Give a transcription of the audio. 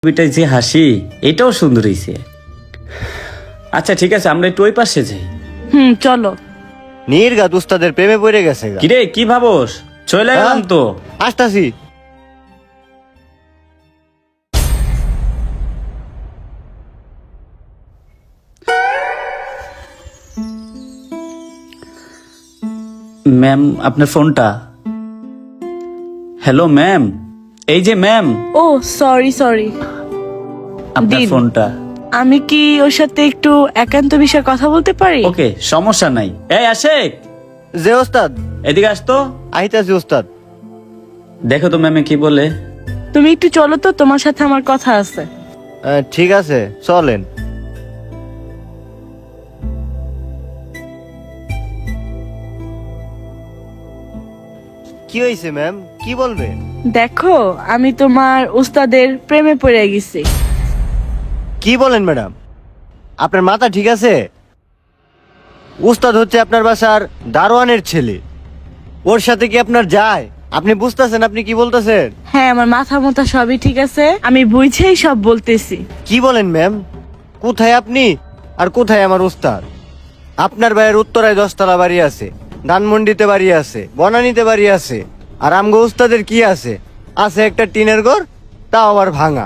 ছবিটায় যে হাসি, এটাও সুন্দর হয়েছে। আচ্ছা ঠিক আছে, আমরা একটু ওই পাশে যাই। চলো। নির্ঘাত উস্তাদের প্রেমে পড়ে গেছে গা। কিরে কি ভাবস? চলে গেলাম তো। আসতাছি। ম্যাম আপনার ফোনটা। হ্যালো ম্যাম, এই যে ম্যাম ও সরি। আপনার দিন। ফোনটা। আমি কি ওর সাথে একটু একান্ত বিষয়ে কথা বলতে পারি? ওকে, সমস্যা নাই। এই আশেক, যে ওস্তাদ, এদিকে আসতো। আইতাছি ওস্তাদ। দেখো তো ম্যামে কি বলে। তুমি একটু চলো তো, তোমার সাথে আমার কথা আছে। ঠিক আছে, চলেন। কি হয়েছে ম্যাম, কি বলবেন? দেখো, আমি তোমার উস্তাদের প্রেমে পড়ে গেছি। কি বলেন ম্যাডাম? আপনার মাথা ঠিক আছে? উস্তাদ হচ্ছে আপনার বাসার দারোয়ানের ছেলে। ওর সাথে কি আপনার যায়? আপনি বুঝতেছেন আপনি কি বলতেছেন? হ্যাঁ, আমার মাথা মোথা সবই ঠিক আছে, আমি বুঝেই সব বলতেছি। কি বলেন ম্যাম? কোথায় আপনি আর কোথায় আমার উস্তাদ? আপনার ভাইয়ের উত্তরায় 10 তলা বাড়ি আছে, ধানমন্ডিতে বাড়ি আছে, বনানীতে বাড়ি আছে, আর আমগো উস্তাদের কি আছে? আছে একটা টিনের ঘর, তাও আবার ভাঙা।